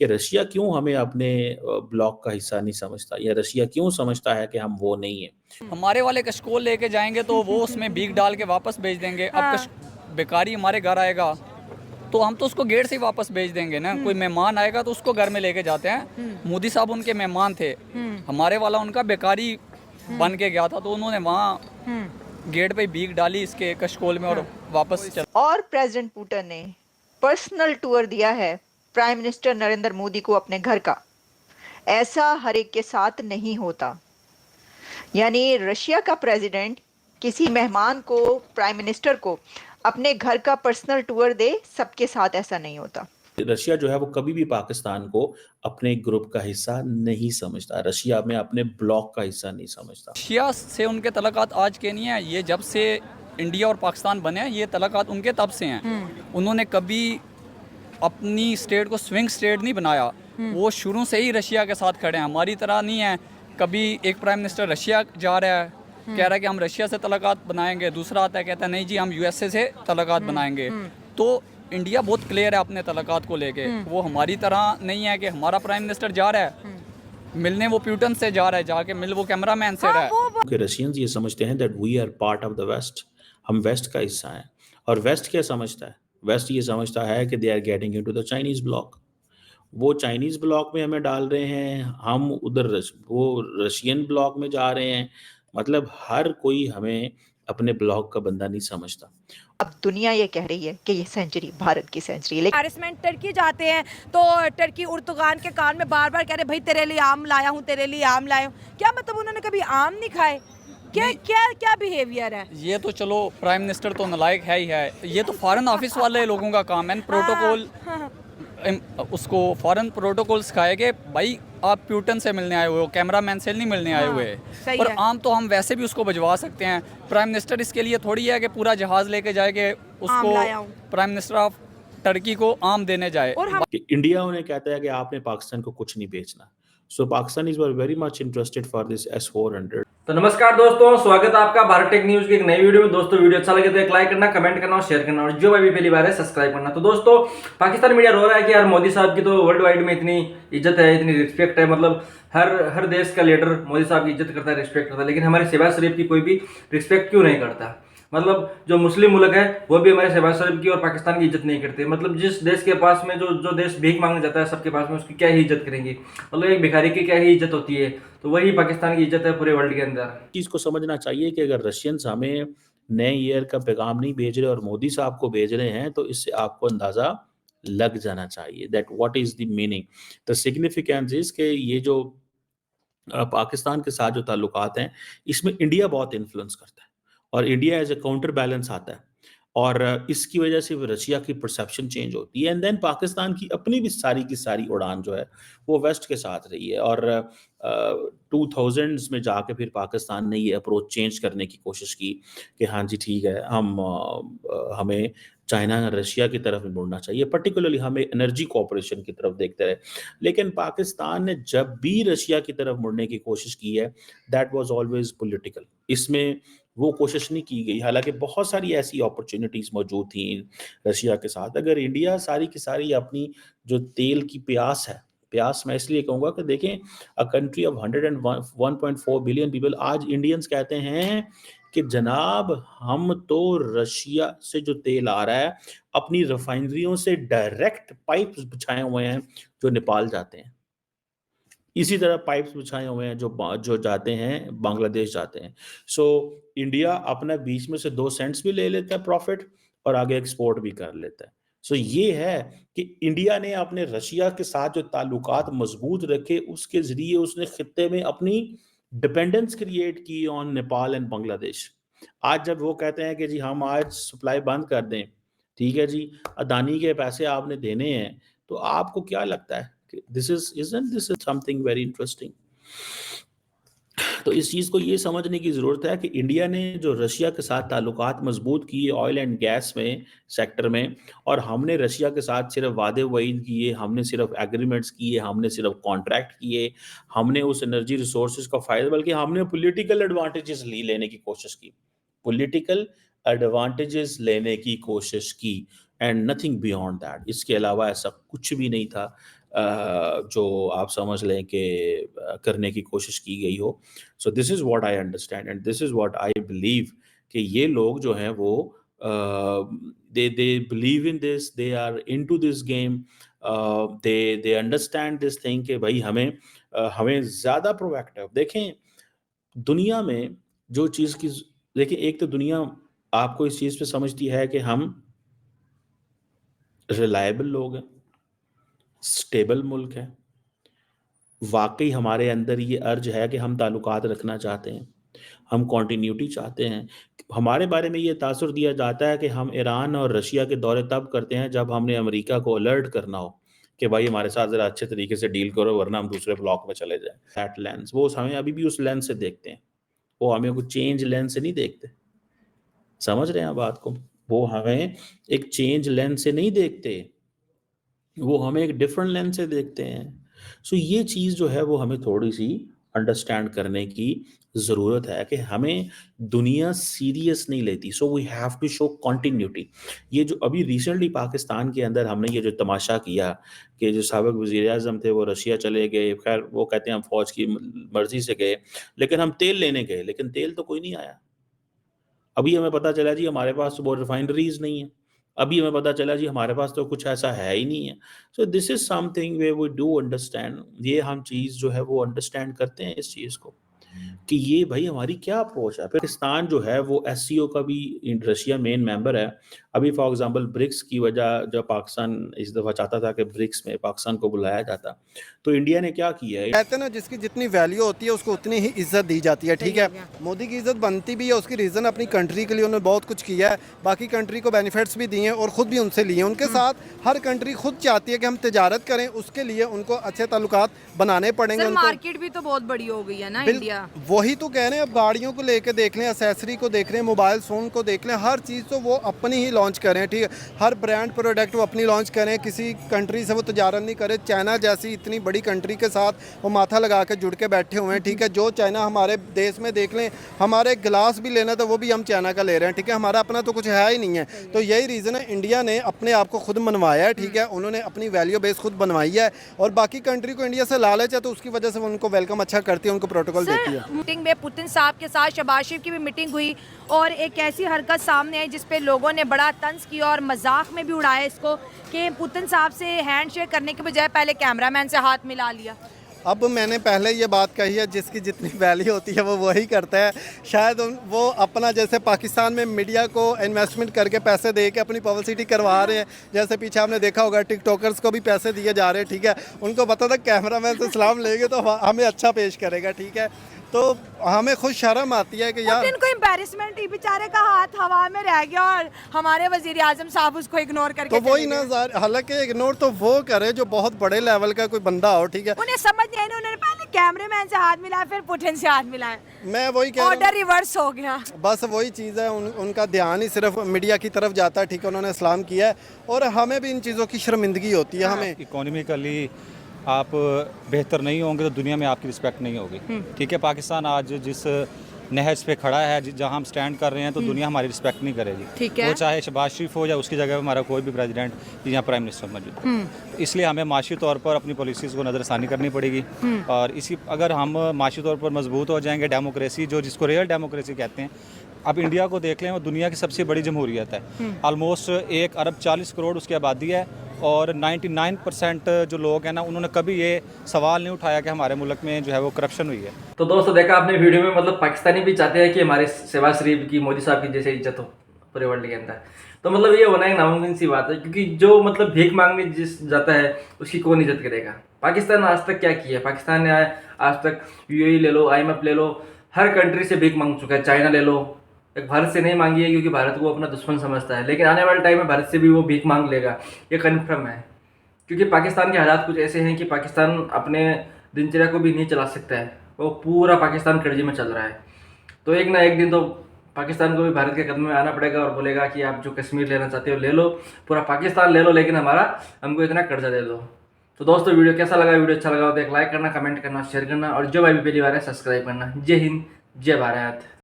कि रशिया क्यों हमें अपने ब्लॉक का हिस्सा नहीं समझता, या रशिया क्यों समझता है कि हम वो नहीं हैं। हमारे वाले कशकोल लेके जाएंगे तो वो उसमें भीख डाल के वापस भेज देंगे। अब हाँ। बेकारी हमारे घर आएगा तो हम तो उसको गेट से ही वापस भेज देंगे ना। कोई मेहमान आएगा तो उसको घर में लेके जाते हैं। मोदी साहब उनके मेहमान थे, हमारे वाला उनका बेकारी बन के गया था, तो उन्होंने वहाँ गेट पे भीख डाली इसके कशकोल में और वापस चल। और प्रेसिडेंट पुतिन ने पर्सनल टूर दिया है प्राइम मिनिस्टर नरेंद्र मोदी को अपने घर का। ऐसा हर एक के साथ नहीं होता। यानी रशिया का प्रेसिडेंट किसी मेहमान को, प्राइम मिनिस्टर को अपने घर का पर्सनल टूर दे, सबके साथ ऐसा नहीं होता। रशिया जो है वो कभी भी पाकिस्तान को अपने ग्रुप का हिस्सा नहीं समझता, रशिया में अपने ब्लॉक का हिस्सा नहीं समझता। रशिया से उनके तल्लुकात आज के नहीं है, ये जब से इंडिया और पाकिस्तान बने हैं ये तल्लुकात उनके तब से हैं। उन्होंने कभी अपनी स्टेट को स्विंग स्टेट नहीं बनाया, वो शुरू से ही रशिया के साथ खड़े हैं। हमारी तरह नहीं है कभी एक प्राइम मिनिस्टर रशिया जा रहा है, कह रहा है कि हम रशिया से तल्लुकात बनाएंगे, दूसरा आता है कहता है नहीं जी हम यूएसए से तल्लुकात बनाएंगे। तो इंडिया बहुत क्लियर है अपने तल्लुकात को लेके। वो हमारी तरह नहीं है कि हमारा प्राइम मिनिस्टर जा रहा है मिलने, वो प्यूटन से जा रहा है, जाके मिल वो कैमरामैन से रहा है। कि रशियंस ये समझते हैं that we are part of the west, हम वेस्ट का हिस्सा हैं। और वेस्ट क्या समझता है? वेस्ट ये समझता है कि they are getting into the Chinese block, वो चाइनीज ब्लॉक में हमें डाल रहे हैं, हम उधर वो रशियन ब्लॉक में जा रहे हैं। मतलब हर कोई हमें अपने ब्लॉक का बंदा नहीं समझता। अब दुनिया ये कह रही है कि ये सेंचुरी भारत की सेंचुरी है, लेकिन हैरिसमेंट टर्की जाते हैं तो टर्की उर्दुगान के कान में बार बार कह रहे भाई तेरे लिए आम लाया हूँ, तेरे लिए आम लाया हूँ। क्या मतलब उन्होंने कभी आम नहीं खाए? क्या क्या क्या बिहेवियर है? ये तो चलो प्राइम मिनिस्टर तो नालायक है ही है, ये तो फॉरेन ऑफिस वाले लोगों का काम है। प्रोटोकॉल उसको फॉरेन प्रोटोकॉल सिखाए कि भाई आप प्यूटन से मिलने आए हुए हो, कैमरामैन से नहीं मिलने आए हुए। सही और है। आम तो हम वैसे भी उसको भिजवा सकते हैं। प्राइम मिनिस्टर इसके लिए थोड़ी है कि पूरा जहाज लेके जाए कि उसको लाया हूं। प्राइम मिनिस्टर ऑफ टर्की को आम देने जाए। और हम कि इंडिया उन्हें कहता है कि आपने पाकिस्तान को कुछ नहीं बेचना। So Pakistan is very much interested for this S-400। तो नमस्कार दोस्तों, स्वागत है आपका भारत टेक न्यूज की एक नई वीडियो में। दोस्तों वीडियो अच्छा लगे तो एक लाइक करना, कमेंट करना और शेयर करना, और जो भाई भी पहली बार है सब्सक्राइब करना। तो दोस्तों पाकिस्तान मीडिया रो रहा है कि यार मोदी साहब की तो वर्ल्ड वाइड में इतनी इज्जत है, इतनी रिस्पेक्ट है, मतलब हर देश का लीडर मोदी साहब की इज्जत करता है, रिस्पेक्ट करता है, लेकिन हमारे शहबाज शरीफ की कोई भी रिस्पेक्ट क्यों नहीं करता। मतलब जो मुस्लिम मुल्क है वो भी हमारे शहबाज शरीफ की और पाकिस्तान की इज्जत नहीं करते। मतलब जिस देश के पास में जो देश भीख मांगने जाता है सबके पास में, उसकी क्या ही इज्जत करेंगी। मतलब एक भिखारी की क्या ही इज्जत होती है, तो वही पाकिस्तान की इज्जत है पूरे वर्ल्ड के अंदर। चीज को समझना चाहिए कि अगर रशियंस हमें नए ईयर का पैगाम नहीं भेज रहे और मोदी साहब को भेज रहे हैं, तो इससे आपको अंदाजा लग जाना चाहिए that what is the meaning, the significance is कि ये जो पाकिस्तान के साथ जो ताल्लुकात हैं, इसमें इंडिया बहुत इन्फ्लुएंस करता है और India as a counter balance आता है। और इसकी वजह से रशिया की परसेप्शन चेंज होती है, एंड देन पाकिस्तान की अपनी भी सारी की सारी उड़ान जो है वो वेस्ट के साथ रही है। और 2000s में जाके फिर पाकिस्तान ने ये अप्रोच चेंज करने की कोशिश की कि हाँ जी ठीक है, हमें चाइना रशिया की तरफ मुड़ना चाहिए, पर्टिकुलरली हमें एनर्जी कोऑपरेशन की तरफ देखते रहे। लेकिन पाकिस्तान ने जब भी रशिया की तरफ मुड़ने की कोशिश की है, दैट वाज ऑलवेज पॉलिटिकल। इसमें वो कोशिश नहीं की गई, हालांकि बहुत सारी ऐसी अपॉर्चुनिटीज मौजूद थी रशिया के साथ। अगर इंडिया सारी की सारी अपनी जो तेल की प्यास है, प्यास मैं इसलिए कहूँगा कि देखें, a country of 101.4 billion people, आज इंडियंस कहते हैं कि जनाब हम तो रशिया से जो तेल आ रहा है अपनी रिफाइनरियों से डायरेक्ट पाइप्स बिछाए हुए हैं जो नेपाल जाते हैं, इसी तरह पाइप्स बिछाए हुए हैं जो जाते हैं बांग्लादेश जाते हैं। सो इंडिया अपना बीच में से 2 सेंट्स भी ले लेता है प्रॉफिट और आगे एक्सपोर्ट भी कर लेता है। सो ये है कि इंडिया ने अपने रशिया के साथ जो ताल्लुकात मजबूत रखे, उसके जरिए उसने खित्ते में अपनी डिपेंडेंस क्रिएट की ऑन नेपाल एंड बांग्लादेश। आज जब वो कहते हैं कि जी हम आज सप्लाई बंद कर दें, ठीक है जी, अदानी के पैसे आपने देने हैं, तो आपको क्या लगता है this is something very interesting। तो इस चीज़ को ये समझने की ज़रूरत है कि इंडिया ने जो रशिया के साथ ताल्लुकात मजबूत किए ऑयल एंड गैस में सेक्टर में, और हमने रशिया के साथ सिर्फ वादे वईद किए, हमने सिर्फ एग्रीमेंट्स किए, हमने सिर्फ कॉन्ट्रैक्ट किए, हमने उस एनर्जी रिसोर्सेज का फ़ायदा, बल्कि हमने पॉलिटिकल एडवांटेजेस लेने की कोशिश की, पॉलिटिकल एडवांटेजेस लेने की कोशिश की, एंड नथिंग बियॉन्ड दैट। इसके अलावा ऐसा कुछ भी नहीं था। जो आप समझ लें कि करने की कोशिश की गई हो। So this is what I understand and this is what I believe कि ये लोग जो हैं वो they believe in this, they are into this game, they understand this thing कि भाई हमें ज़्यादा प्रोएक्टिव देखें दुनिया में जो चीज़ की देखिए, एक तो दुनिया आपको इस चीज़ पे समझती है कि हम रिलायबल लोग हैं, स्टेबल मुल्क है। वाक़ई हमारे अंदर ये अर्ज है कि हम ताल्लुकात रखना चाहते हैं, हम कॉन्टिन्यूटी चाहते हैं। हमारे बारे में ये तासुर दिया जाता है कि हम ईरान और रशिया के दौरे तब करते हैं जब हमने अमेरिका को अलर्ट करना हो कि भाई हमारे साथ ज़रा अच्छे तरीके से डील करो वरना हम दूसरे ब्लॉक में चले जाएँ। दैट लेंस वो हमें अभी भी उस लेंस से देखते हैं, वो हमें कुछ चेंज लेंस से नहीं देखते। समझ रहे हैं आप बात को? वो हमें एक चेंज लेंस से नहीं देखते, वो हमें एक डिफरेंट लेंस से देखते हैं। सो ये चीज़ जो है वो हमें थोड़ी-सी अंडरस्टैंड करने की ज़रूरत है कि हमें दुनिया सीरियस नहीं लेती, so we have to show continuity. ये जो अभी रिसेंटली पाकिस्तान के अंदर हमने ये जो तमाशा किया कि जो साबिक़ वज़ीर-ए-आज़म थे वो रशिया चले गए, ख़ैर वो कहते हैं हम फ़ौज की मर्ज़ी से गए, लेकिन हम तेल लेने गए, लेकिन तेल तो कोई नहीं आया। अभी हमें पता चला जी हमारे पास तो वो रिफाइनरीज़ नहीं है। अभी हमें पता चला जी हमारे पास तो कुछ ऐसा है ही नहीं है। So this is something where we do understand, ये हम चीज़ जो है वो अंडरस्टैंड करते हैं इस चीज़ को, कि ये भई हमारी क्या अप्रोच है। पाकिस्तान जो है वो एससीओ का भी रशिया मेन मेंबर है। अभी फॉर एग्ज़ाम्पल ब्रिक्स की वजह जब पाकिस्तान इस दफ़ा चाहता था कि ब्रिक्स में पाकिस्तान को बुलाया जाता, तो इंडिया ने क्या किया है। कहते हैं ना जिसकी जितनी वैल्यू होती है उसको उतनी ही इज्जत दी जाती है, ठीक है। मोदी की इज्जत बनती भी है, उसकी रीज़न अपनी कंट्री के लिए उन्होंने बहुत कुछ किया है, बाकी कंट्री को बेनिफिट्स भी दिए हैं और ख़ुद भी उनसे लिए हैं। उनके साथ हर कंट्री खुद चाहती है कि हम तिजारत करें, उसके लिए उनको अच्छे ताल्लुकात बनाने पड़ेंगे। सर उनको मार्केट भी तो बहुत बड़ी हो गई है ना इंडिया। वही तो कह रहे हैं, अब गाड़ियों को लेके देख लें, एसेसरी को देख लें, मोबाइल फ़ोन को देख लें, हर चीज़ तो वो अपनी ही लॉन्च करें, ठीक है। हर ब्रांड प्रोडक्ट वो अपनी लॉन्च करें, किसी कंट्री से वो तिजारत नहीं करें। चाइना जैसी इतनी बड़ी कंट्री के साथ वो माथा लगा के जुड़ के बैठे हुए हैं, ठीक है। जो चाइना हमारे देश में देख लें, हमारे गिलास भी लेना तो वो भी हम चाइना का ले रहे हैं, ठीक है। हमारा अपना तो कुछ है ही नहीं है। तो यही रीज़न है, इंडिया ने अपने आप को खुद मनवाया है, ठीक है। उन्होंने अपनी वैल्यू बेस खुद बनवाई है और बाकी कंट्री को इंडिया से लालच है तो उसकी वजह से वो उनको वेलकम अच्छा करती है, उनको प्रोटोकॉल देती है। मीटिंग में पुतिन साहब के साथ शहबाज शरीफ की भी मीटिंग हुई और एक ऐसी हरकत सामने आई जिस पे लोगों ने बड़ा तंज किया और मजाक में भी उड़ाया इसको कि पुतिन साहब से हैंडशेक करने के बजाय पहले कैमरामैन से हाथ मिला लिया। अब मैंने पहले ये बात कही है, जिसकी जितनी वैल्यू होती है वो वही करता है। शायद वो अपना जैसे पाकिस्तान में मीडिया को इन्वेस्टमेंट करके पैसे दे के अपनी पब्लिसिटी करवा रहे हैं, जैसे पीछे आपने देखा होगा टिकटॉकर्स को भी पैसे दिए जा रहे हैं, ठीक है। उनको पता था कैमरामैन से सलाम लेंगे तो हमें अच्छा पेश करेगा, ठीक है। तो हमें खुद शर्म आती है कि यार इनको एम्बैरेसमेंट ही, बेचारे का हाथ हवा में रह गया और हमारे वजीर आजम साहब उसको इग्नोर करके तो वही ना, हालांकि इग्नोर तो वो करे जो बहुत बड़े लेवल का कोई बंदा हो, ठीक है। उन्हें समझ नहीं आई, उन्होंने पहले कैमरामैन से हाथ मिलाया फिर पुतिन से हाथ मिलाया। मैं वही कह रहा हूं, ऑर्डर रिवर्स हो गया। बस वही चीज़ है, उनका ध्यान ही सिर्फ मीडिया की तरफ जाता है, ठीक है। उन्होंने इस्लाम किया है और हमें भी इन चीज़ों की शर्मिंदगी होती है। हमें इकोनॉमिकली आप बेहतर नहीं होंगे तो दुनिया में आपकी रिस्पेक्ट नहीं होगी, ठीक है। पाकिस्तान आज जिस नहज पे खड़ा है, जहां हम स्टैंड कर रहे हैं, तो दुनिया हमारी रिस्पेक्ट नहीं करेगी, ठीक है। वो चाहे शहबाज शरीफ हो या उसकी जगह हमारा कोई भी प्रेसिडेंट या प्राइम मिनिस्टर मौजूद। इसलिए हमें माशी तौर पर अपनी पॉलिसीज़ को नज़रसानी करनी पड़ेगी और इसी अगर हम माशी तौर पर मजबूत हो जाएंगे, डेमोक्रेसी जिसको रियल डेमोक्रेसी कहते हैं, अब इंडिया को देख लें, वो दुनिया की सबसे बड़ी जमहूरियत है। ऑलमोस्ट 1 अरब 40 करोड़ उसकी आबादी है और 99% जो लोग हैं ना, उन्होंने कभी ये सवाल नहीं उठाया कि हमारे मुल्क में जो है वो करप्शन हुई है। तो दोस्तों देखा आपने वीडियो में, मतलब पाकिस्तानी भी चाहते हैं कि हमारे शहबाज शरीफ की, मोदी साहब की जैसे इज्जत हो पूरे वर्ल्ड के अंदर। तो मतलब ये होना एक नामुमकिन सी बात है, क्योंकि जो मतलब भीख मांगने जिस जाता है उसकी कौन इज्जत करेगा। पाकिस्तान आज तक क्या किया है? पाकिस्तान ने आज तक यूएई ले लो, IMF ले लो, हर कंट्री से भीख मांग चुका है। चाइना ले लो, एक भारत से नहीं मांगी है क्योंकि भारत को अपना दुश्मन समझता है, लेकिन आने वाले टाइम में भारत से भी वो भीख मांग लेगा, ये कन्फर्म है। क्योंकि पाकिस्तान के हालात कुछ ऐसे हैं कि पाकिस्तान अपने दिनचर्या को भी नहीं चला सकता है, वो पूरा पाकिस्तान कर्जे में चल रहा है। तो एक ना एक दिन तो पाकिस्तान को भी भारत के कदम में आना पड़ेगा और बोलेगा कि आप जो कश्मीर लेना चाहते हो ले लो, पूरा पाकिस्तान ले लो, लेकिन हमको इतना कर्जा दे दो। तो दोस्तों वीडियो कैसा लगा? वीडियो अच्छा लगा तो एक लाइक करना, कमेंट करना, शेयर करना और जो भाई भी पहली बार है सब्सक्राइब करना। जय हिंद, जय भारत।